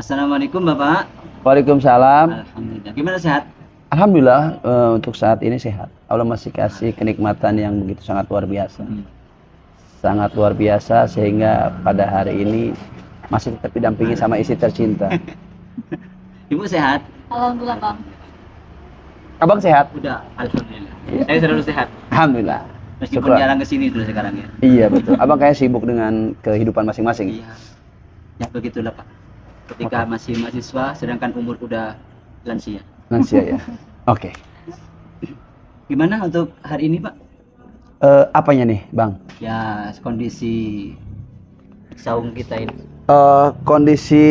Assalamualaikum Bapak. Waalaikumsalam. Alhamdulillah. Gimana sehat? Alhamdulillah untuk saat ini sehat. Allah masih kasih kenikmatan yang begitu sangat luar biasa. Sangat luar biasa sehingga pada hari ini masih tetap didampingi sama istri tercinta. Ibu sehat? Alhamdulillah Bang. Abang sehat? Udah, alhamdulillah. Saya selalu sehat. Alhamdulillah. Meskipun Syukur. jarang kesini dulu sekarang ya. Iya betul. Abang kayak sibuk dengan kehidupan masing-masing. Iya. Ya begitulah Pak. Ketika masih mahasiswa, sedangkan umur udah lansia. Lansia ya. Oke. Gimana untuk hari ini Pak? Apanya nih, Bang? Ya kondisi saung kita ini. Kondisi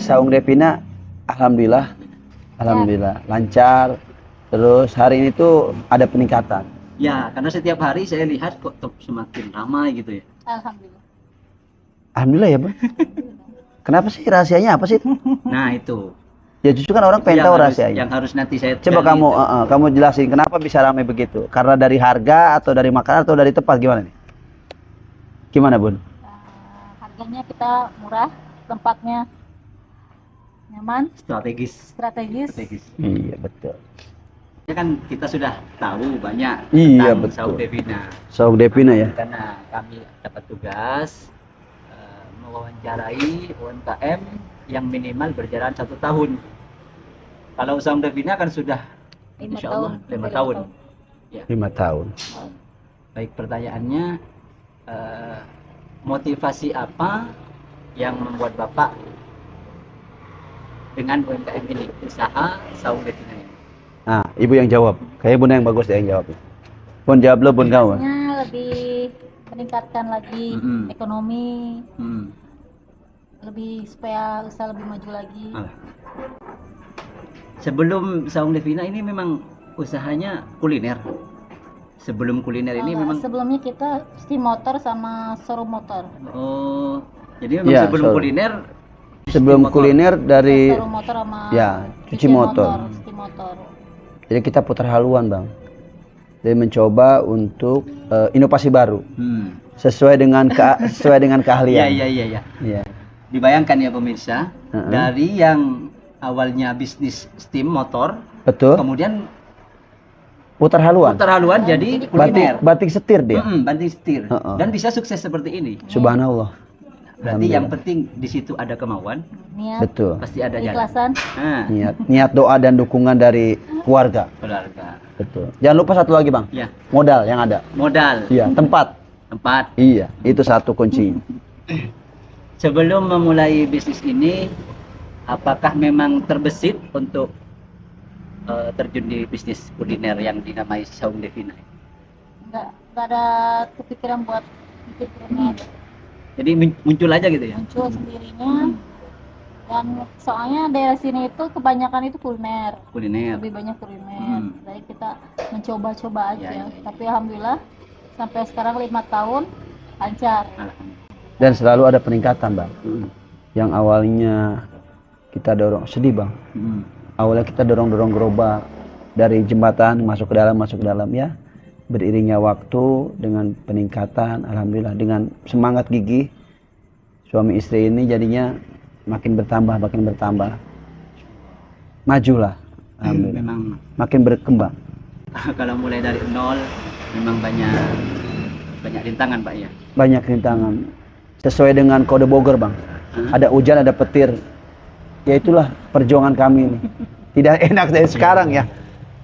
saung Devina, alhamdulillah, alhamdulillah lancar. Terus hari ini tuh ada peningkatan. Ya, karena setiap hari saya lihat kok semakin ramai gitu ya. Alhamdulillah. Alhamdulillah ya, Bang. Kenapa sih rahasianya apa sih? Nah itu. Ya justru kan orang pengen tahu rahasianya. Yang harus nanti saya Coba gali kamu itu. kamu jelasin kenapa bisa ramai begitu? Karena dari harga atau dari makanan atau dari tempat gimana nih? Gimana, Bun? Harganya kita murah, tempatnya nyaman, strategis. strategis. Iya, betul. Ya kan kita sudah tahu banyak Iya, tentang betul. saung Devina. Saung Devina ya. Karena kami dapat tugas mewawancarai UMKM yang minimal berjalan 1 tahun. Kalau saung Devina kan sudah 5 insya Allah tahun. 5 tahun. Ya. 5 tahun. Baik, pertanyaannya motivasi apa yang membuat Bapak dengan UMKM ini, usaha saung Devina ini? Nah, Ibu yang jawab. Kayaknya Bun yang bagus deh yang jawab. Bun jawab lo, Bun kamu. Biasanya lebih meningkatkan lagi ekonomi, lebih supaya usaha lebih maju lagi. Sebelum saung Devina ini memang usahanya kuliner. Sebelum kuliner ini memang Sebelumnya kita steam motor sama showroom motor. oh, jadi memang Ya, sebelum showroom. kuliner Sebelum motor. kuliner dari Showroom motor sama ya, cuci cucian motor. steam motor. Jadi kita putar haluan, Bang. Jadi mencoba untuk inovasi baru sesuai dengan sesuai dengan keahlian. Iya. Iya. Dibayangkan ya pemirsa, dari yang awalnya bisnis steam motor, Betul. kemudian Putar haluan. putar haluan jadi kuliner. Batik setir dia. Banting setir. Heeh. Dan bisa sukses seperti ini. Subhanallah. Berarti yang penting di situ ada kemauan, Niat, Betul. pasti ada jalan. ikhlasan. Nah, Niat doa dan dukungan dari keluarga. keluarga. Betul. Jangan lupa satu lagi, Bang. Ya, Modal yang ada. modal, Iya, tempat. tempat. Iya, itu satu kunci. Sebelum memulai bisnis ini, apakah memang terbesit untuk terjun di bisnis kuliner yang dinamai saung Devina? Nggak ada kepikiran buat bikin kuliner. Jadi muncul aja gitu ya? Muncul sendirinya. Dan soalnya daerah sini itu kebanyakan itu kuliner. Kuliner. Lebih banyak kuliner. Jadi kita mencoba-coba aja. Ya. Tapi alhamdulillah sampai sekarang 5 tahun lancar. Alhamdulillah. Dan selalu ada peningkatan, Bang. Yang awalnya kita dorong sedih, Bang. Awalnya kita dorong-dorong gerobak dari jembatan masuk ke dalam ya. Beriringnya waktu dengan peningkatan, alhamdulillah dengan semangat gigih suami istri ini jadinya makin bertambah. Majulah. Alhamdulillah. Memang Makin berkembang. kalau mulai dari nol memang banyak rintangan Pak ya. Banyak rintangan. Sesuai dengan kode Bogor, Bang. Ada hujan, ada petir. Ya itulah perjuangan kami ini. Tidak enak dari sekarang ya.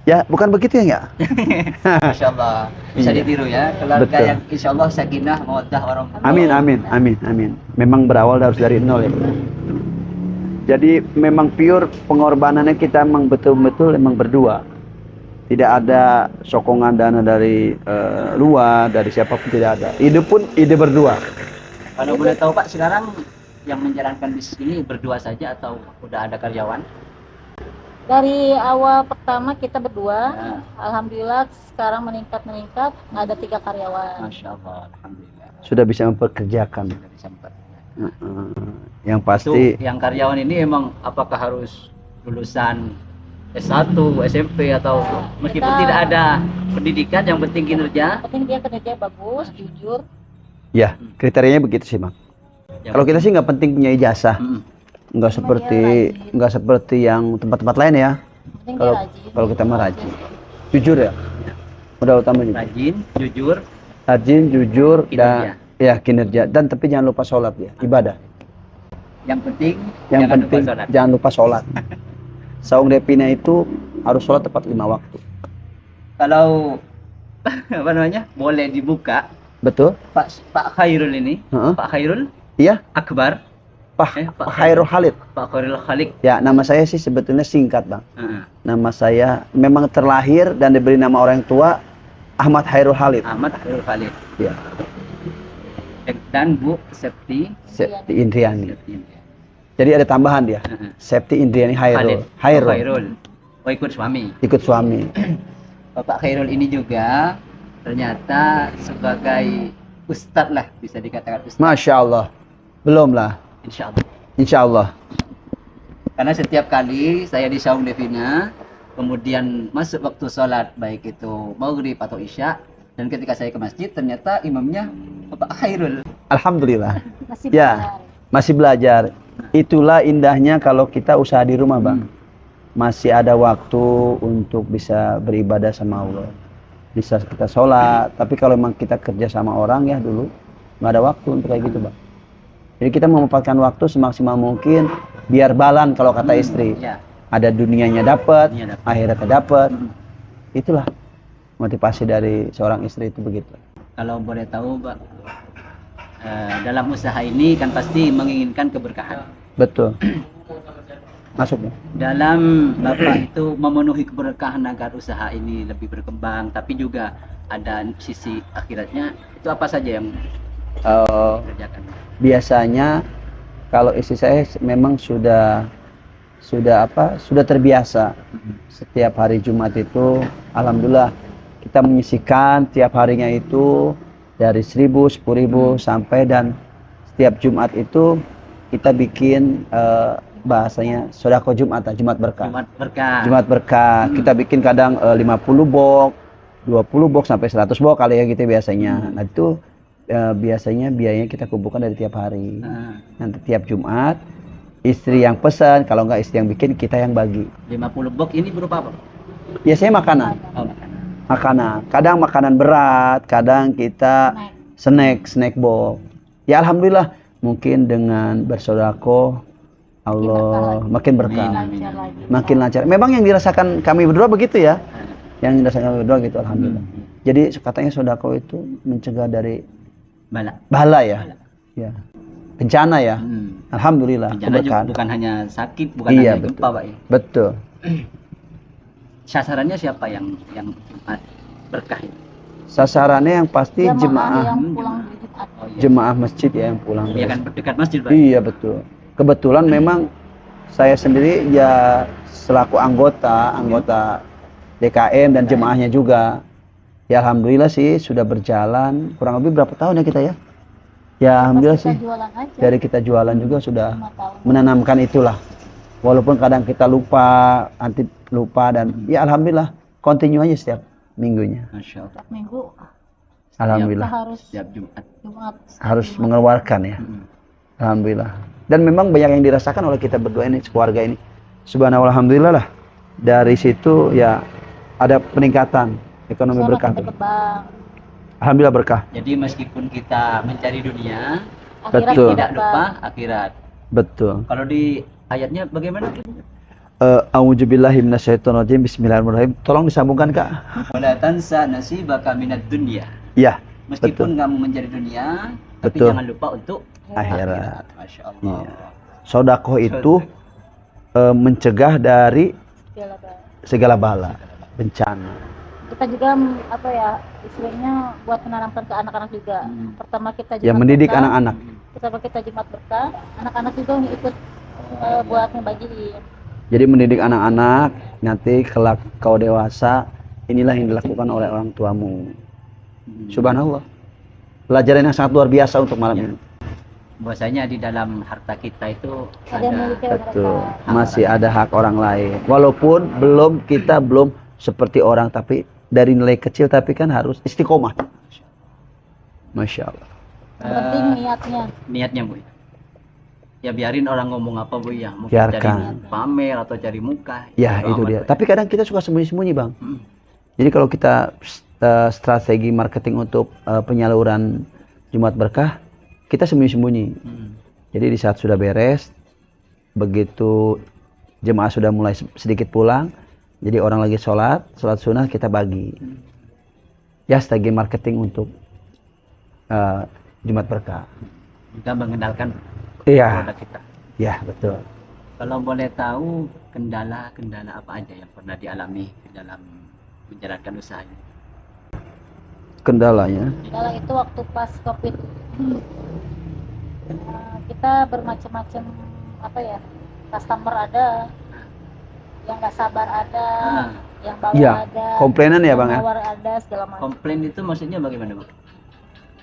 Ya, bukan begitu ya? Insya Allah bisa Iya. ditiru ya. Keluarga Betul. yang insya Allah sakinah, mawaddah, warahmah. Amin. Memang berawal harus dari nol ya, Bang. Jadi memang pure pengorbanannya kita memang betul-betul emang berdua. Tidak ada sokongan dana dari luar, dari siapapun tidak ada. Ide pun ide berdua. Kalau boleh tahu Pak, sekarang yang menjalankan bisnis ini berdua saja atau udah ada karyawan? Dari awal pertama kita berdua, Ya. alhamdulillah sekarang meningkat, ada 3 karyawan. Masya Allah, alhamdulillah. Sudah bisa mempekerjakan. Sudah bisa memperbaiki. Yang Itu pasti yang karyawan ini emang apakah harus lulusan S1, SMP atau meskipun Kita- tidak ada pendidikan, yang penting kinerja? Penting dia kerja bagus, jujur. ya kriterianya begitu sih, Bang. Kalau kita sih nggak penting punya ijazah, Mm-mm. nggak seperti yang tempat-tempat lain ya. Penting dia Kalau rajin. kalau kita mah rajin, jujur ya, udah utama juga. Rajin, jujur, Rajin, jujur, Kinerja. dan ya kinerja. Dan tapi jangan lupa sholat ya, ibadah. yang penting Yang jangan penting lupa sholat. jangan lupa sholat. Saung Devina itu harus sholat tepat 5 waktu. Kalau apa namanya boleh dibuka, Betul? Pak Khairul ini, Heeh. Pak Khairul Iya, Akbar, Pak Pak Khairul Khalid. Pak Khairul Khalik. Ya, nama saya sih sebetulnya singkat, Bang. Heeh. Nama saya memang terlahir dan diberi nama orang tua Ahmad Khairul Khalid. Ahmad Khairul Khalik Ya, dan Bu Septi Septi Indriani. Septi. Jadi ada tambahan dia. Heeh. Septi Indriani Khalid. Khairul. Khairul. Oh, ikut suami. Ikut suami. Bapak Khairul ini juga ternyata sebagai ustadz lah, bisa dikatakan ustadz. Masya Allah. Belum lah. Insya Allah. Insya Allah. Karena setiap kali saya di Saung Devina, kemudian masuk waktu sholat, baik itu maghrib atau isya, dan ketika saya ke masjid, ternyata imamnya Bapak Khairul. Alhamdulillah. Masih Ya. belajar. Masih belajar. Itulah indahnya kalau kita usaha di rumah, Bang. Masih ada waktu untuk bisa beribadah sama Allah. Bisa kita sholat. Tapi kalau memang kita kerja sama orang ya dulu, nggak ada waktu untuk kayak gitu, Bang. Jadi kita memanfaatkan waktu semaksimal mungkin, biar balan kalau kata istri. Ya. Ada dunianya dapat, Dunia dapat. akhiratnya dapat. Itulah motivasi dari seorang istri itu begitu. Kalau boleh tahu, Pak, dalam usaha ini kan pasti menginginkan keberkahan. Betul. Masuknya. Dalam Bapak itu memenuhi keberkahan agar usaha ini lebih berkembang, tapi juga ada sisi akhiratnya. Itu apa saja yang dikerjakan? Biasanya kalau istri saya memang sudah terbiasa. Setiap hari Jumat itu alhamdulillah kita menyisihkan tiap harinya itu dari 1.000, 10.000 sampai, dan setiap Jumat itu kita bikin bahasanya sodako Jumat berkah. Jumat berkah. Jumat berkah. Kita bikin kadang 50 box, 20 box sampai 100 box kali ya gitu biasanya. Nah itu biasanya biayanya kita kumpulkan dari tiap hari. Nanti tiap Jumat istri yang pesan, kalau nggak istri yang bikin, kita yang bagi. 50 box ini berupa apa? Biasanya makanan. Oh, makanan. Makanan. Kadang makanan berat, kadang kita snack box. Ya alhamdulillah, mungkin dengan bersodako Allah makin berkah. Lancar lagi. Makin lancar. Memang yang dirasakan kami berdua begitu ya. Yang dirasakan kami berdua gitu alhamdulillah. Jadi katanya sodako itu mencegah dari bala ya. Ya. Bencana ya. Alhamdulillah. Bencana juga keberkahan. bukan hanya sakit, bukan Iya, hanya betul. gempa, Pak ya. Betul. Sasarannya siapa yang Jumat berkah itu? Sasarannya yang pasti Jamaah jemaah yang pulang di Jumat. Oh, iya. jemaah masjid ya yang pulang. Iya kan dekat masjid, Pak. Iya betul. Kebetulan memang saya sendiri ya selaku anggota DKM dan jemaahnya juga. Ya alhamdulillah sih sudah berjalan kurang lebih berapa tahun ya kita ya? Ya alhamdulillah Pas kita sih. jualan aja. Dari kita jualan juga sudah 5 tahun. menanamkan itulah. Walaupun kadang kita lupa, nanti lupa, dan ya alhamdulillah continue aja setiap minggunya. Masya Allah. Setiap minggu Alhamdulillah. kita harus Setiap Jumat. Jumat. Harus mengeluarkan ya. Alhamdulillah. Dan memang banyak yang dirasakan oleh kita berdua ini, keluarga ini. Subhanallah, alhamdulillah lah. Dari situ ya ada peningkatan ekonomi Usaha berkah. makin berkembang. Alhamdulillah berkah. Jadi meskipun kita mencari dunia, Akhirat Betul. tidak berkembang. lupa akhirat. Betul. Kalau di ayatnya bagaimana? A'udzubillahi minasyaitonirrajim. Bismillahirrahmanirrahim. Tolong disambungkan, Kak. Wala tansa nasibaka minad dunya. Ya, Meskipun kamu mencari dunia, tapi Betul. jangan lupa untuk akhirat. Masya Allah. Iya. Sodakoh itu mencegah dari segala bala, bencana. Kita juga apa ya istilahnya buat menanamkan ke anak-anak juga. Pertama kita Ya Jumat mendidik berkah, anak-anak. pertama kita Jumat berkah, anak-anak juga ikut buat ngebagiin. Jadi mendidik anak-anak, nanti kelak kau dewasa, inilah yang dilakukan oleh orang tuamu. Subhanallah. Pelajaran yang sangat luar biasa untuk malam ini. Bahwasanya di dalam harta kita itu Ada yang ada miliknya mereka. Betul. Masih ada hak orang lain. Walaupun kita belum seperti orang, tapi dari nilai kecil, tapi kan harus istiqomah. Masya Allah. Yang penting niatnya. niatnya, Bu. Ya biarin orang ngomong apa Bu ya, mungkin Biarkan. cari pamer atau cari muka. Ya Bodo itu amat, dia. Bu. Tapi kadang kita suka sembunyi-sembunyi bang. Hmm. Jadi kalau kita strategi marketing untuk penyaluran Jumat Berkah, kita sembunyi-sembunyi. Hmm. Jadi di saat sudah beres, begitu jemaah sudah mulai sedikit pulang, jadi orang lagi sholat sunnah kita bagi. Ya strategi marketing untuk Jumat Berkah. Juga mengenalkan Iya, produk kita. ya betul. Kalau boleh tahu kendala-kendala apa aja yang pernah dialami dalam menjalankan usaha ini? Kendalanya, Kalau itu waktu pas COVID, kita bermacam-macam apa ya, customer ada, yang nggak sabar ada, Ah. yang bawah Iya, ada, komplainan ya yang bang ya. nawar ada, segala macam. Komplain itu maksudnya bagaimana Bu?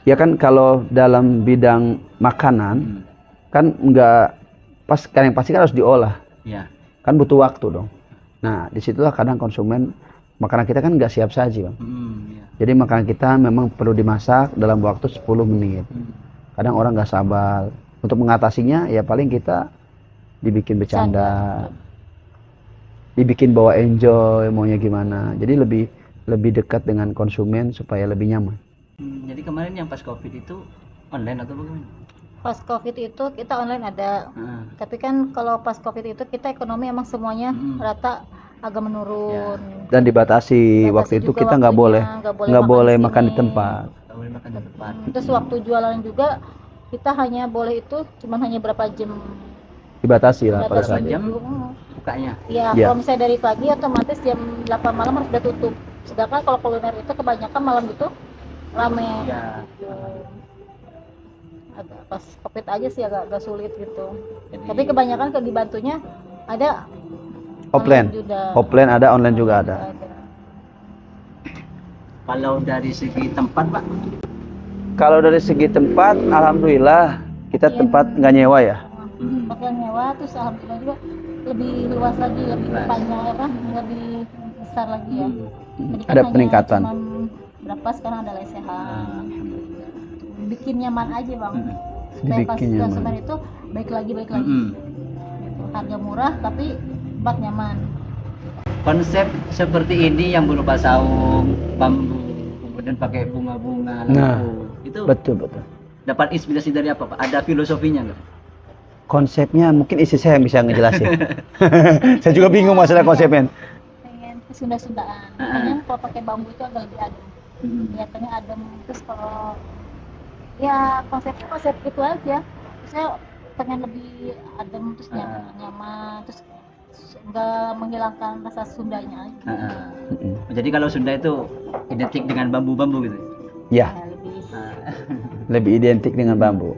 Ya kan kalau dalam bidang makanan Hmm. kan nggak pas, kan yang pasti kan harus diolah, Ya. kan butuh waktu dong. Nah disitulah kadang konsumen makanan kita kan nggak siap saji bang. Ya. Jadi makanan kita memang perlu dimasak dalam waktu 10 menit. Kadang orang nggak sabar. Untuk mengatasinya ya paling kita dibikin bercanda, dibikin bawa enjoy, maunya gimana. Jadi lebih dekat dengan konsumen supaya lebih nyaman. Jadi kemarin yang pas COVID itu online atau bagaimana? Pas COVID itu kita online ada, Ah. tapi kan kalau pas COVID itu kita ekonomi emang semuanya rata agak menurun. Dan dibatasi, waktu itu juga kita nggak boleh waktunya, nggak boleh di makan di sini. tempat. Nggak boleh makan di tempat. Terus waktu jualan juga kita hanya boleh itu cuman hanya berapa jam. Dibatasi lah pada Dibatasi saat itu. jam? Bukanya. Ya, Iya. kalau misalnya dari pagi otomatis jam 8 malam harus udah tutup. Sedangkan kalau kuliner itu kebanyakan malam itu rame. Ya. Agak pas COVID aja sih agak sulit gitu. Jadi, Tapi kebanyakan dibantunya ada Offline, online juga. offline ada, online juga ada. kalau dari segi tempat Pak, Kalau dari segi tempat, alhamdulillah kita Iya. tempat nggak nyewa ya. Pakai nyewa terus alhamdulillah juga lebih luas lagi, lebih Luas. panjang apa, lebih besar lagi ya. Jadi kan Ada hanya peningkatan. cuman berapa sekarang ada lesehan. Bikin nyaman aja bang. Supaya pas Dibikin nyaman. konsumen itu baik lagi. Gitu. Harga murah tapi tempat nyaman. Konsep seperti ini yang berupa saung, bambu, kemudian pakai bunga-bunga, Nah, lampu, itu Betul. dapat inspirasi dari apa Pak? Ada filosofinya nggak? Konsepnya mungkin istri saya yang bisa ngejelasin. Saya juga bingung masalah konsepnya. Pengen kesunda-sundaan. Makanya kalau pakai bambu itu agak lebih adem. Kelihatannya adem. Terus kalau ya konsepnya konsep itu aja. Saya pengen lebih adem terus nyaman terus nggak menghilangkan rasa Sundanya aja. Jadi kalau Sunda itu identik dengan bambu-bambu gitu. Ya, Ya, lebih lebih identik dengan bambu.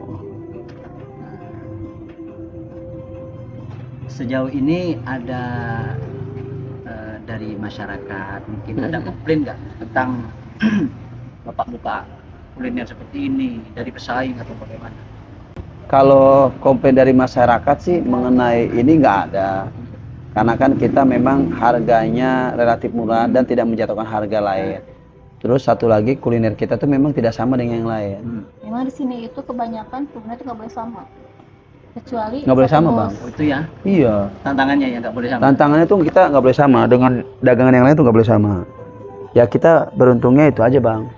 Sejauh ini ada dari masyarakat mungkin ada komplain nggak tentang bapak buka kuliner seperti ini dari pesaing atau bagaimana? Kalau komplain dari masyarakat sih mengenai ini nggak ada. Karena kan kita memang harganya relatif murah dan tidak menjatuhkan harga lain. Terus satu lagi kuliner kita tuh memang tidak sama dengan yang lain. memang di sini itu kebanyakan kuliner itu nggak boleh sama. Kecuali Nggak boleh satu sama, bos. Bang. Oh, itu ya Iya. tantangannya ya nggak boleh sama. Tantangannya tuh kita nggak boleh sama dengan dagangan yang lain tuh nggak boleh sama. Ya kita beruntungnya itu aja bang.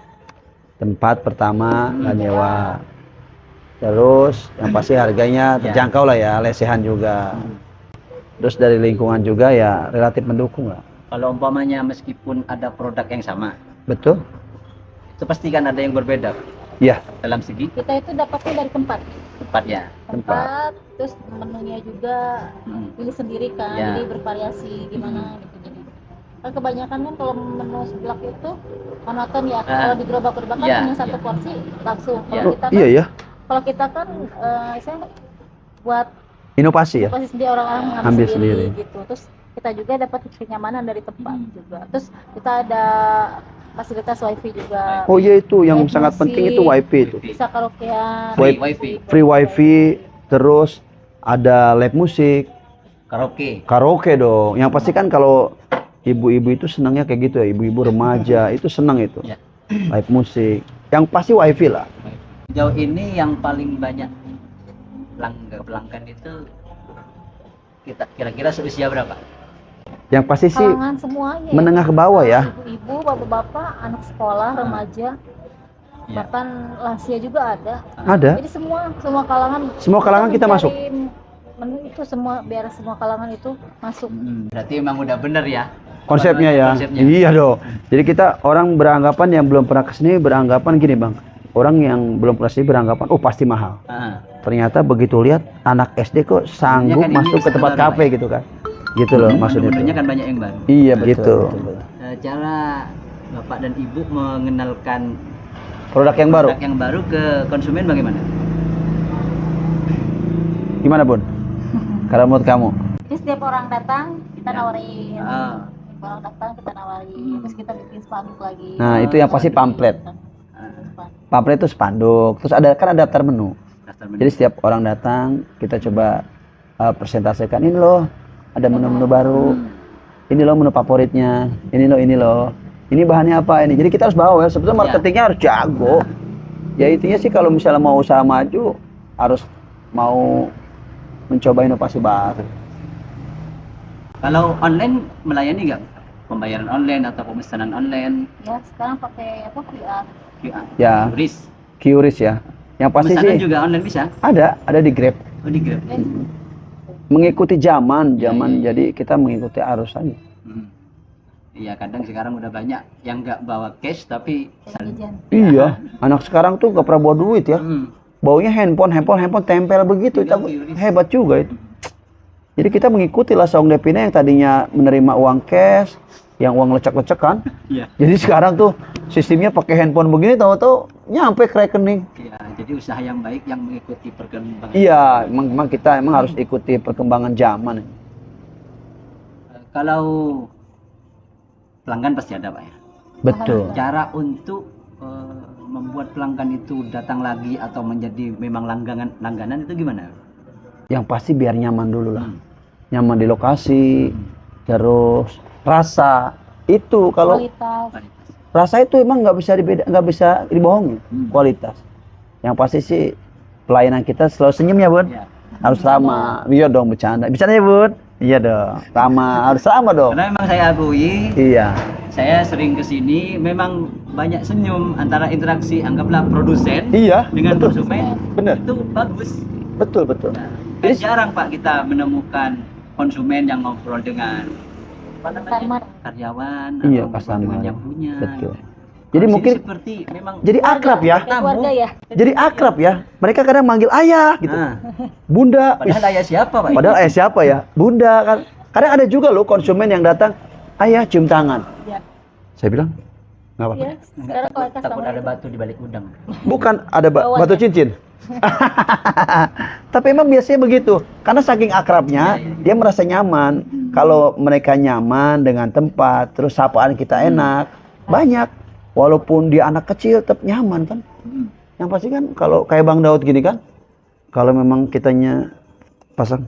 Tempat pertama nggak nyewa. Terus yang pasti harganya terjangkau lah ya, lesehan juga. Terus dari lingkungan juga ya relatif mendukung lah. Kalau umpamanya meskipun ada produk yang sama, Betul? itu pasti kan ada yang berbeda Iya. dalam segi Kita itu dapatnya dari tempat. tempatnya. Tempat, terus menunya juga pilih sendiri kan, Ya. jadi bervariasi gimana gitu. Jadi kan kebanyakan kan kalau menu seblak itu monoton ya. Kalau di gerobak-gerobak kan Ya, hanya satu ya. porsi langsung. Ya. Kalau kita kan, Iya ya. kalau kita kan saya buat Inovasi ya. pasti sendiri, orang-orang Ambil mengambil sendiri. sendiri gitu. Terus kita juga dapat kenyamanan dari tempat juga. Terus kita ada fasilitas wifi juga. Oh iya itu yang Live sangat musik, penting itu wifi itu. bisa karaokean, Wifi. Free wifi, terus ada live musik, Karaoke. karaoke dong. Yang pasti kan kalau ibu-ibu itu senangnya kayak gitu ya, ibu-ibu remaja itu senang itu. Ya. Live musik. Yang pasti wifi lah. Sejauh ini yang paling banyak pelanggan itu kita kira-kira seusia berapa? Yang pasti sih Kalangan semuanya. menengah ke bawah ya. Ibu-ibu, bapak-bapak, anak sekolah, remaja, Iya. bahkan lansia juga ada. Ada. Jadi semua kalangan. Semua kalangan kita masuk. mencari menu itu semua, biar semua kalangan itu masuk. Berarti emang udah bener ya Konsepnya ya. konsepnya. Iya dong. Jadi kita orang beranggapan yang belum pernah kesini beranggapan gini bang. Orang yang belum pernah kesini beranggapan, oh pasti mahal. Ah. Ternyata begitu lihat anak SD kok sanggup Kan ini masuk ke tempat standar, kafe Pak. gitu kan. Gitu loh maksudnya. Menu-menunya kan banyak yang baru. Iya begitu. Cara bapak dan ibu mengenalkan Produk yang baru. produk yang baru ke konsumen bagaimana? Gimana bun? Kalau menurut kamu? Jadi setiap orang datang kita Ya. nawarin. Ah. Setiap orang datang kita nawarin. Terus kita bikin spanduk lagi. Nah itu yang pasti pamflet. Pamflet itu spanduk. Terus ada kan ada daftar menu. Daftar menu. Jadi setiap orang datang kita coba presentasikan ini loh ada menu-menu baru. Ini loh menu favoritnya. Ini loh. Ini bahannya apa ini? Jadi kita harus bawa ya. Sebetulnya marketingnya harus jago. Ya intinya sih kalau misalnya mau usaha maju harus mau mencoba inovasi baru. Kalau online melayani nggak? Pembayaran online atau pemesanan online? Ya sekarang pakai apa QR. QR. Ya. Turis. Curious ya. Yang pasti Pemesanan sih juga online bisa? ada di Grab. Oh, di Grab. Mengikuti zaman Ya. jadi kita mengikuti arus aja. Iya, kadang sekarang udah banyak yang nggak bawa cash tapi Jajan. Iya, anak sekarang tuh gak pernah bawa duit ya. Baunya handphone tempel begitu. Iya, Itu Curious. hebat juga itu. Jadi kita mengikuti lah Saung Devina yang tadinya menerima uang cash, yang uang lecek-lecek kan. Iya. Jadi sekarang tuh sistemnya pakai handphone begini tahu-tahu nyampe ke rekening. Iya, jadi usaha yang baik yang mengikuti perkembangan. Iya, memang kita harus ikuti perkembangan zaman. Kalau pelanggan pasti ada, Pak ya. Betul. Cara untuk membuat pelanggan itu datang lagi atau menjadi memang langganan itu gimana? Yang pasti biar nyaman dulu lah. Nyaman di lokasi, terus rasa itu kalau Kualitas. rasa itu emang nggak bisa dibohongin kualitas. Yang pasti sih pelayanan kita selalu senyum ya bun. Ya. Harus ramah. Iya dong bercanda. Bercanda ya bun. Iya dong. Ramah harus ramah dong. Karena memang saya akui, Iya. saya sering kesini memang banyak senyum antara interaksi anggaplah produsen Iya. dengan Betul. konsumen Bener. itu bagus. Betul betul. Nah, kan jarang Pak kita menemukan konsumen yang ngobrol dengan Customer. karyawan Iya, atau customer. dengan yang punya. Betul. gitu. Jadi Kalau mungkin sini seperti memang jadi akrab ya. Kayak keluarga ya. Jadi akrab ya. Mereka kadang manggil ayah gitu. Nah, Bunda. padahal ayah siapa Pak? Padahal ayah siapa ya? Bunda kan. Kadang ada juga loh konsumen yang datang, ayah cium tangan. Iya. Saya bilang, nggak apa-apa. Iya. Sekarang kalau takut customer ada itu batu di balik udang. Bukan ada Bawah batu ya? cincin. Tapi emang biasanya begitu. Karena saking akrabnya, dia merasa nyaman. Kalau mereka nyaman dengan tempat, terus sapaan kita enak, banyak. Walaupun dia anak kecil, tetap nyaman kan. Yang pasti kan kalau kayak Bang Daud gini kan, kalau memang kitanya pasang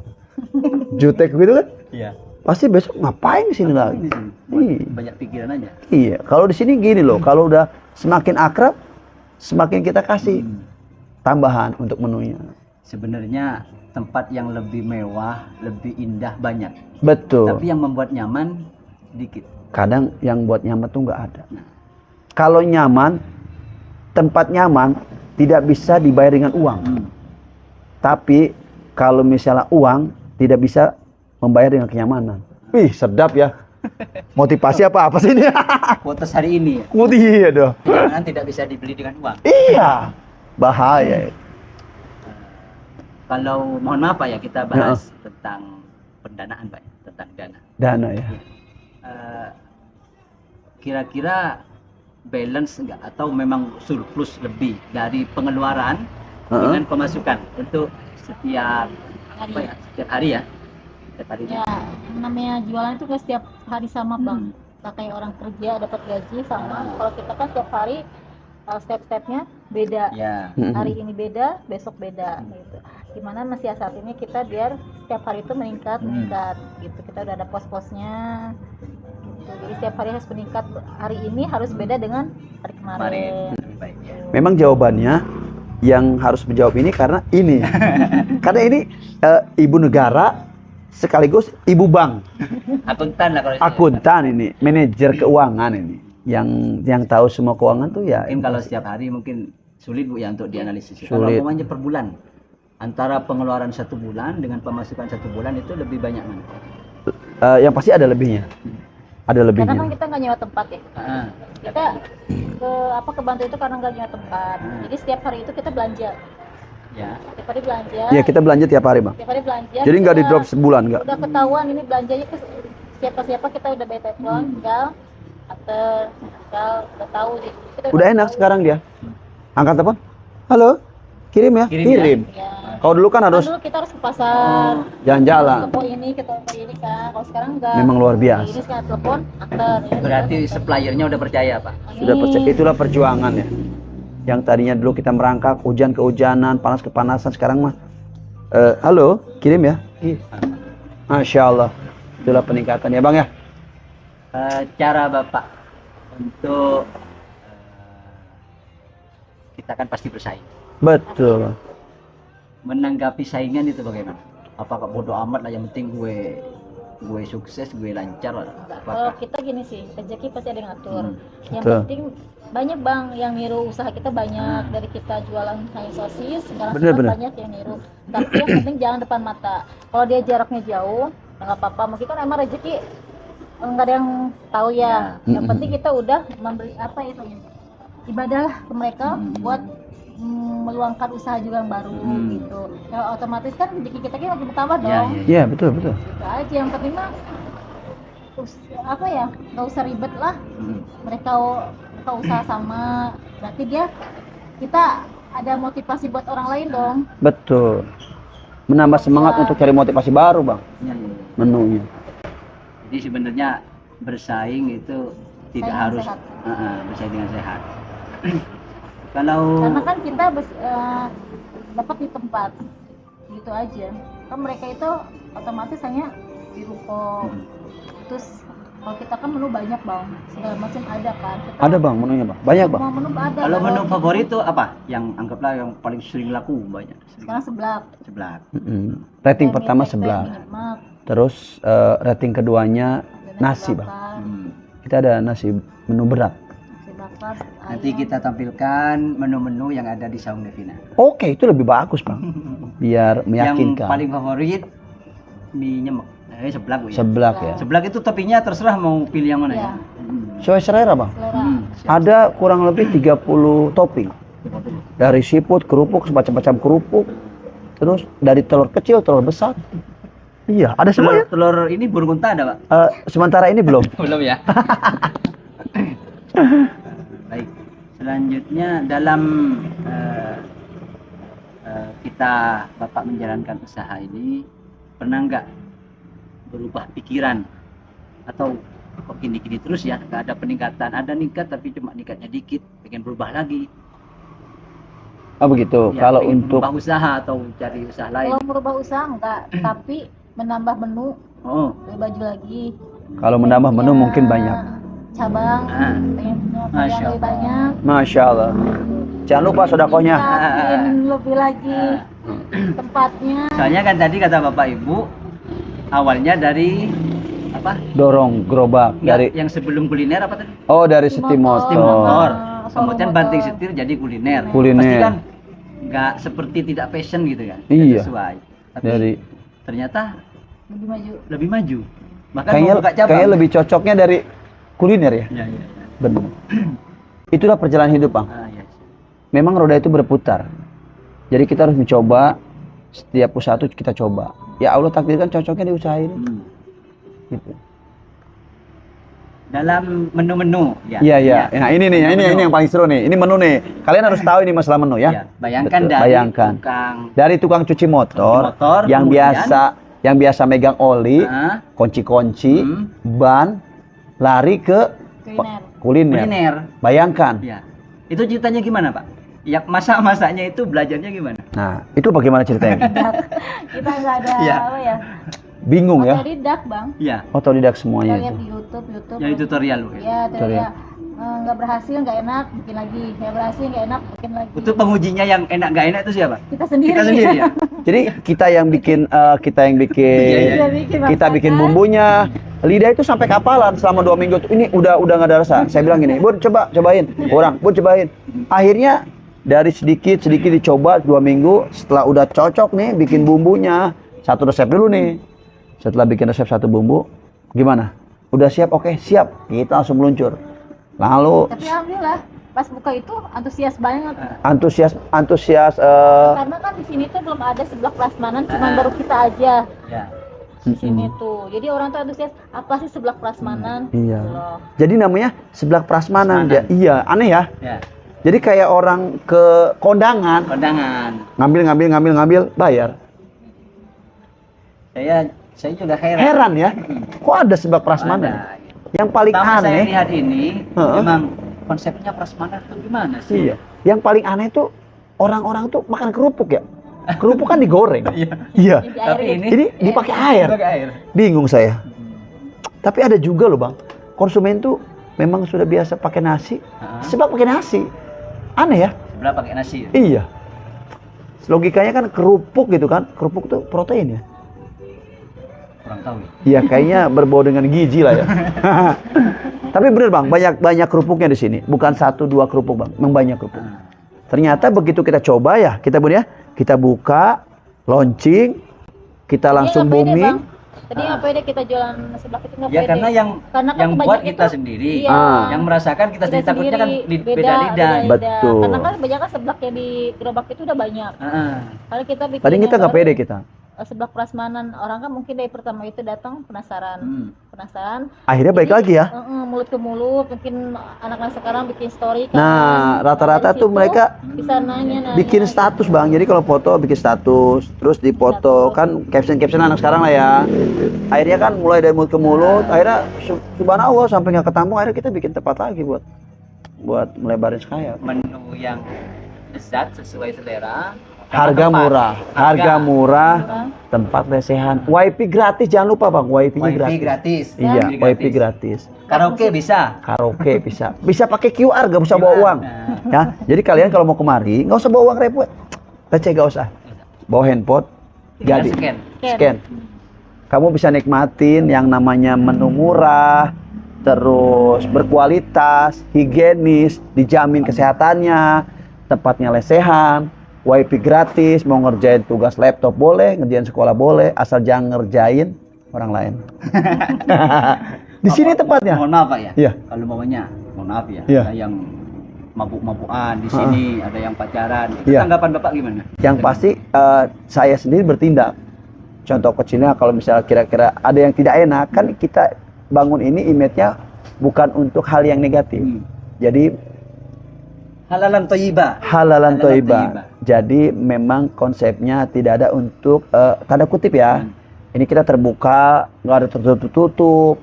jutek gitu kan, Iya. pasti besok ngapain di sini lagi? Iya. Banyak pikiran aja. Iya, kalau di sini gini loh, kalau udah semakin akrab, semakin kita kasih tambahan untuk menunya. Sebenarnya tempat yang lebih mewah, lebih indah banyak. Betul. Tapi yang membuat nyaman dikit. Kadang yang buat nyaman tuh nggak ada. Kalau nyaman, tempat nyaman tidak bisa dibayar dengan uang. Tapi kalau misalnya uang tidak bisa membayar dengan kenyamanan. Wih, sedap ya. Motivasi apa sih ini? Quotes hari ini ya. Iya dong. Kenyamanan tidak bisa dibeli dengan uang. Iya. Bahaya. Kalau mohon maaf Pak ya, kita bahas tentang pendanaan Pak, ya, tentang dana. Dana ya. Kira-kira balance enggak atau memang surplus lebih dari pengeluaran dengan pemasukan untuk setiap apa ya, setiap hari ya? Setiap hari. Ya, namanya jualan itu kan setiap hari sama bang. Nah, kayak orang kerja dapat gaji sama. Kalau kita kan setiap hari step-stepnya beda. Ya. Hari ini beda, besok beda. Gitu. Gimana saat ini kita biar setiap hari itu meningkat gitu. Kita udah ada pos-posnya. Gitu. Jadi setiap hari harus meningkat. Hari ini harus beda dengan hari kemarin. Lebih baik ya. Memang jawabannya yang harus menjawab ini karena ini. Karena ini ibu negara sekaligus ibu bank. Akuntan lah kalau Akuntan ini, manajer keuangan ini. Yang tahu semua keuangan tuh ya. mungkin kalau setiap hari mungkin sulit Bu ya untuk dianalisis. Kalau Sulit. umpamanya per bulan, antara pengeluaran 1 bulan dengan pemasukan 1 bulan itu lebih banyak mana? Yang pasti ada lebihnya. Ada Karena lebihnya. kan kita nggak nyewa tempat ya. Ah, Kita ke Bantu itu karena nggak nyewa tempat. Jadi setiap hari itu kita belanja. ya. Setiap hari belanja. Iya, kita belanja tiap hari, Bang. Setiap hari belanja. Jadi nggak di kita drop sebulan nggak. Udah ketahuan ini belanjanya ke siapa-siapa, kita udah bayar telepon, tinggal udah tahu jadi kita Udah enak tahu. sekarang dia. Angkat telepon. Halo. Kirim ya. Kirim ya. Ya. Kalau dulu kan Kan harus dulu kita harus ke pasar, jalan-jalan. ke toko ini kan. Kalau sekarang enggak. Memang luar biasa. Ini sekarang telepon, antar. Ya, Berarti suppliernya udah percaya Pak. Sudah percaya, itulah perjuangan ya. Yang tadinya dulu kita merangkak hujan kehujanan, panas kepanasan, sekarang mah halo, kirim ya. Masya Allah, itulah peningkatan ya Bang ya. Cara Bapak untuk kita kan pasti bersaing. Betul. Menanggapi saingan itu bagaimana? Apakah bodoh amat lah, yang penting gue sukses, gue lancar? Kalau Apakah kita gini sih, rezeki pasti ada yang ngatur. Yang Betul. penting banyak Bang yang niru usaha kita, banyak dari kita jualan kayak sosis, sekarang Bener, bener. banyak yang niru. Tapi yang penting jangan depan mata. Kalau dia jaraknya jauh, nggak apa-apa. Mungkin kan emang rezeki nggak ada yang tahu ya. Yang penting kita udah memberi apa itu ibadah lah ke mereka buat meluangkan usaha juga yang baru gitu. Ya otomatis kan rezeki kita kan makin bertambah Ya, dong. ya. Iya betul betul. Itu aja yang penting mah apa ya, nggak usah ribet lah. Mereka usaha sama, berarti kita ada motivasi buat orang lain dong. Betul. Menambah semangat untuk cari motivasi baru Bang. Ya, ya. Menunya. Jadi sebenarnya bersaing itu tidak Saing harus sehat. bersaing dengan sehat. Kalau Karena kan kita dapat di tempat gitu aja. Kan mereka itu otomatis hanya di ruko. Terus kalau kita kan menu banyak Bang, segala macam ada kan. Kita Ada Bang menunya Bang. Banyak Bang. semua menu ada. kalau Bang. menu favorit itu apa? Yang anggaplah yang paling sering laku banyak. Sekarang seblak. Sebelah. Rating Yang pertama mie sebelah. teh, mie Terus rating keduanya lemak, nasi Bang. bakar, Kita ada nasi menu berat. nasi bakar, Nanti ayam. kita tampilkan menu-menu yang ada di Saung Devina. Oke, itu lebih bagus Bang. Biar Yang meyakinkan. paling favorit mie nyemek. Seblak Bu, ya. Seblak ya. Seblak itu toppingnya terserah mau pilih yang mana Iya. ya. Sesuai selera Bang. Selera. Ada kurang lebih 30 topping. Dari seafood, kerupuk, semacam-macam kerupuk. Terus dari telur kecil, telur besar. Iya, ada semua ya. Telur ini burung unta ada Pak? Sementara ini belum. Belum ya. Baik. Selanjutnya dalam kita Bapak menjalankan usaha ini, pernah nggak berubah pikiran atau kok gini-gini terus ya, nggak ada peningkatan, ada ningkat tapi cuma ningkatnya dikit, pengen berubah lagi? Oh begitu. Ya, Kalau pengen untuk berubah usaha atau cari usaha lain? Kalau merubah usaha enggak, tapi menambah menu, Oh, beli baju lagi. kalau menambah menu Punya mungkin banyak. cabang, Ah. pengen punya Masya yang lebih Allah. banyak. Masya Allah. Jangan lupa sodakohnya. Tingkatin lebih lagi tempatnya. soalnya kan tadi kata Bapak Ibu awalnya dari apa? Dorong gerobak Nggak, dari yang sebelum kuliner apa tadi? oh dari setim Steam motor. motor. Motor. Kemudian banting setir jadi kuliner. Kuliner. Pasti kan nggak seperti tidak fashion gitu kan? Nggak Iya. sesuai. Tapi Dari ternyata Lebih maju. lebih maju. Bahkan kayaknya mau buka cabang. kayaknya lebih cocoknya dari kuliner ya. Ya, ya. Benar. Itulah perjalanan hidup, Bang. Ah, ya. Memang roda itu berputar. Jadi kita harus mencoba, setiap usaha itu kita coba. Ya Allah takdirkan cocoknya di usaha ini. Gitu. Dalam menu-menu ya. Iya, iya. Nah, ini nih, ini yang paling seru nih. Ini menu nih. Kalian harus tahu ini masalah menu ya. Ya, bayangkan Betul, dari bayangkan. tukang Dari tukang cuci motor, yang kemudian, biasa megang oli, ah, kunci-kunci, Hmm. ban, lari ke Kuliner. kuliner. kuliner. Bayangkan. Ya. Itu ceritanya gimana, Pak? Ya, masak-masaknya itu belajarnya gimana? Nah, itu bagaimana ceritanya? Kita nggak ada Iya. apa ya. Bingung ya? Otodidak Bang. Iya. Otodidak Kita semuanya lihat itu. di YouTube. Jadi tutorial Bu. Ya, Tutorial. nggak berhasil nggak enak bikin lagi, nggak berhasil nggak enak bikin lagi. Untuk pengujinya yang enak nggak enak itu siapa? Kita sendiri. Kita sendiri ya. Jadi kita yang bikin Iya, kita bikin bumbunya. Lidah itu sampai kapalan selama 2 minggu. Ini udah nggak ada rasa. Saya bilang gini, Bun cobain. Bun cobain. Akhirnya dari sedikit dicoba 2 minggu. Setelah udah cocok nih bikin bumbunya, satu resep dulu nih. Setelah bikin resep satu bumbu, gimana? Udah siap? Oke, siap. Kita langsung meluncur. Lalu Tapi alhamdulillah pas buka itu antusias banget. antusias Karena kan di sini tuh belum ada seblak prasmanan, cuma baru kita aja Ya. di sini tuh. Jadi orang tuh antusias, apa sih seblak prasmanan? Iya. Gitu loh. Jadi namanya seblak prasmanan. Prasmanan. Iya, aneh ya. Ya. Jadi kayak orang ke kondangan, Kondangan. ngambil, bayar. Saya juga heran. Heran ya, kok ada seblak prasmanan? Ada. Yang paling Pertama saya aneh, lihat ini, Heeh. memang konsepnya prasmanan itu gimana sih? iya. Yang paling aneh tuh orang-orang tuh makan kerupuk ya. Kerupuk kan digoreng. Iya. Jadi Tapi air ini Ini dipakai air. pakai air. Bingung saya. Tapi ada juga loh bang, konsumen tuh memang sudah biasa pakai nasi, Heeh. seblak pakai nasi. Aneh ya? Sebelah pakai nasi. Iya. Logikanya kan kerupuk gitu kan, kerupuk tuh protein ya. Kurang tahu ya. Iya kayaknya berbau dengan gizi lah ya. Tapi bener bang, banyak kerupuknya di sini. Bukan 1-2 kerupuk bang, memang banyak kerupuk. Nah, Ternyata begitu kita coba ya, kita buka, launching, kita langsung Jadi nggak pede, booming. Bang. Tadi apa ya kita jualan seblak itu nggak ya pede. karena yang Karena kan yang buat kebanyakan kita itu- sendiri, Iya. yang merasakan kita sendiri takutnya kan beda lidah. Betul. Karena kan kebanyakan seblak yang di gerobak itu udah banyak. Heeh. Kalau kita bikin Tadi kita yang nggak baru, pede kita. seblak prasmanan, orang kan mungkin dari pertama itu datang penasaran. Penasaran. Akhirnya baik Jadi, lagi ya. mulut ke mulut, mungkin anak-anak sekarang bikin story kan. Nah, rata-rata Dari tuh situ mereka bisa nanya. bikin status bang. Jadi kalau foto bikin status, terus dipoto kan caption anak sekarang lah ya. Akhirnya kan mulai dari mulut ke mulut. Akhirnya subhanallah sampai nggak ketampung. Akhirnya kita bikin tempat lagi buat melebarin sayap. Menu yang lezat sesuai selera. Harga Tempat. murah, tempat lesehan. WiFi gratis, jangan lupa bang, WiFi-nya Wifi gratis. gratis. Iya, Wifi WiFi gratis. Karaoke bisa. Karaoke bisa pakai QR, gak usah bawa uang. Nah. Ya, jadi kalian kalau mau kemari, nggak usah bawa uang repot. Receh gak usah. Bawa handphone, Tinggal jadi scan. scan. Kamu bisa nikmatin yang namanya menu murah, terus berkualitas, higienis, dijamin kesehatannya, tempatnya lesehan. WiFi gratis, mau ngerjain tugas laptop boleh, ngerjain sekolah boleh, asal jangan ngerjain orang lain. Di sini tempatnya. Mohon maaf Pak ya. Iya. Kalau maunya, mohon maaf ya. Iya. Ada yang mabuk-mabukan di sini, ada yang pacaran. Itu Iya. tanggapan Bapak gimana? Yang pasti saya sendiri bertindak. Contoh kecilnya kalau misalnya kira-kira ada yang tidak enak, kan kita bangun ini image-nya bukan untuk hal yang negatif. Jadi Halalan thayyibah. halalan Halalan thayyibah. thayyibah. Jadi memang konsepnya tidak ada untuk tanda kutip ya. Ini kita terbuka, nggak ada tertutup.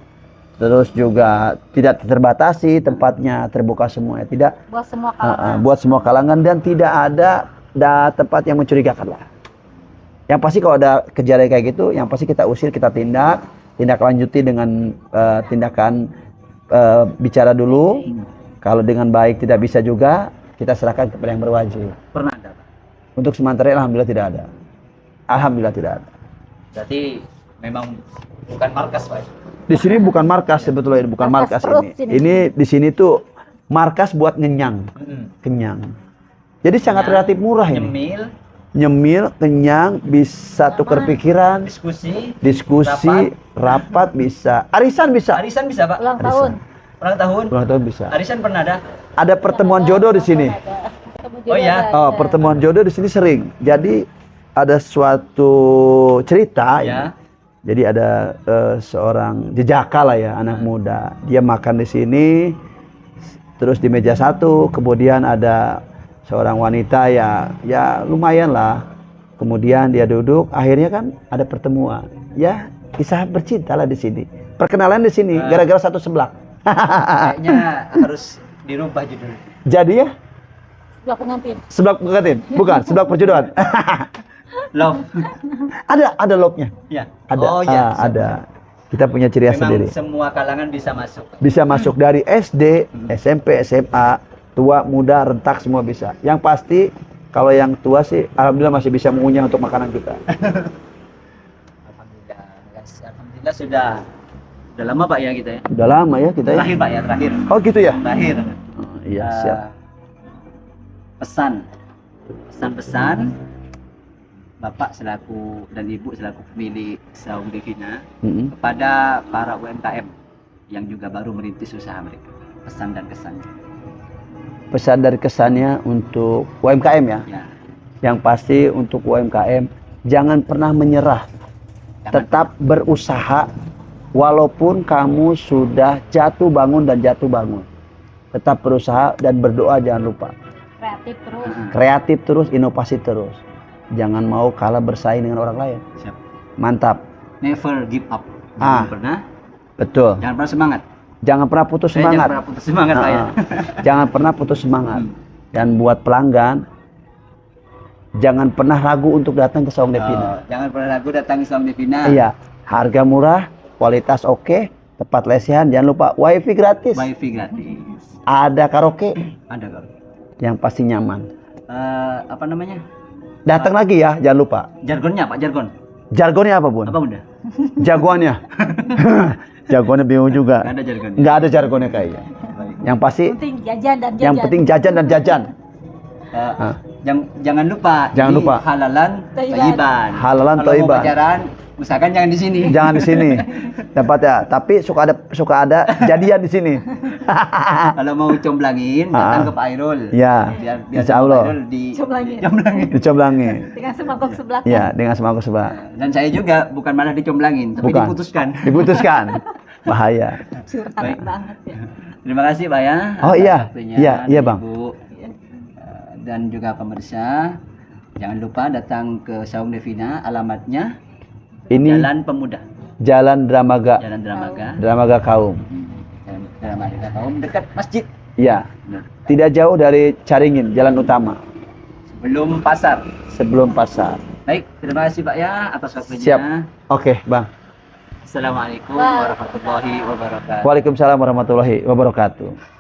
Terus juga tidak terbatasi tempatnya, terbuka semua ya. Tidak Buat semua kalangan. buat semua kalangan dan tidak ada tempat yang mencurigakan lah. Yang pasti kalau ada kejadian kayak gitu, yang pasti kita usir, kita tindak lanjuti dengan tindakan bicara dulu. Kalau dengan baik tidak bisa juga, kita serahkan kepada yang berwajib. Pernah ada Pak? Untuk sementara alhamdulillah tidak ada. Alhamdulillah tidak ada. Berarti memang bukan markas Pak. Di sini bukan markas sebetulnya, bukan markas Markas perut ini. sini. Ini di sini tuh markas buat ngenyang, kenyang. Jadi sangat Kenyang, relatif murah ini. Nyemil, kenyang, bisa tukar pikiran, diskusi, rapat bisa. Arisan bisa. Arisan bisa Pak. Ulang tahun. Ulang tahun. Ulang tahun bisa. Arisan pernah ada. Ada pertemuan jodoh di sini. Oh ya? Oh, pertemuan jodoh di sini sering. Jadi ada suatu cerita Ya. Jadi ada seorang jejaka lah ya, anak muda. Dia makan di sini, terus di meja satu, kemudian ada seorang wanita ya lumayan lah. Kemudian dia duduk, akhirnya kan ada pertemuan. Ya, kisah bercinta lah di sini. Perkenalan di sini, gara-gara satu seblak. Kayaknya harus dirubah judulnya. Jadi ya, Seblak pengantin. seblak pengantin, bukan seblak perjodohan. Love. Ada love-nya. Ya. Ada, Oh ya. ada. Kita punya ciri khas Memang sendiri. semua kalangan bisa masuk. Bisa masuk dari SD, SMP, SMA, tua, muda, rentak semua bisa. Yang pasti kalau yang tua sih alhamdulillah masih bisa mengunyah untuk makanan kita. Alhamdulillah. Alhamdulillah sudah lama Pak ya kita ya. Udah lama ya kita ya. Terakhir Pak ya, terakhir. Oh gitu ya? Terakhir. Oh, iya Eh, siap. Pesan-pesan Bapak selaku dan Ibu selaku pemilik Saung Devina Mm-mm. kepada para UMKM yang juga baru merintis usaha mereka. Pesan dan kesan. Pesan dari kesannya untuk UMKM ya. Ya. Yang pasti untuk UMKM jangan pernah menyerah. Jangan Tetap berusaha walaupun kamu sudah jatuh bangun dan jatuh bangun. Tetap berusaha dan berdoa jangan lupa. Kreatif terus. Kreatif terus, inovasi terus. Jangan mau kalah bersaing dengan orang lain. Siap. Mantap. Never give up. Ah. Jangan pernah. Betul. Jangan pernah semangat. Jangan pernah putus Jangan semangat. pernah putus semangat Pak ya. Jangan pernah putus semangat. Dan buat pelanggan, jangan pernah ragu untuk datang ke Saung Devina. Jangan pernah ragu datang ke Saung Devina. Iya, harga murah, kualitas oke, tepat lesehan, jangan lupa wifi gratis. Wifi gratis. Ada karaoke Ada kalau. yang pasti nyaman. Apa namanya? Datang lagi ya, jangan lupa. Jargonnya Pak, jargon. Jargonnya apa, Bun? Apa Bunda? Jagoannya. Jagoannya bingung juga. Nggak ada jargonnya. Nggak ada jargonnya kayaknya. Yang pasti Penting jajan dan jajan. yang penting jajan dan jajan. Jangan lupa. Jangan ini lupa. Halalan thayyiban. Halalan Kalau mau thayyiban. pacaran, usahakan jangan di sini. Jangan di sini. Dapat ya, tapi suka ada jadian di sini. Kalau mau comblangin, datang ke Pak Airul. Ya. Biar Insya sama Pak Allah. Airul Comblangin. Dicomblangin. Dengan semangkuk sebelah. Ya, dengan semangkuk sebelah. Dan saya juga bukan malah dicomblangin, tapi Bukan. diputuskan. Diputuskan. Bahaya. Curhat Baik. banget ya. Terima kasih Pak ya. Oh, atas iya. waktunya, Iya, iya, dan Bang. Ibu. Dan juga pemirsa, jangan lupa datang ke Saung Devina, alamatnya Ini Jalan Pemuda, Jalan Dramaga, Jalan Dramaga, Dramaga Kaum. Jalan Dramaga Kaum dekat masjid. Ya, tidak jauh dari Caringin, jalan utama, Sebelum pasar. sebelum pasar. Baik, terima kasih Pak ya atas waktunya. Siap. Oke, Bang. Assalamualaikum Wah. warahmatullahi wabarakatuh. Waalaikumsalam warahmatullahi wabarakatuh.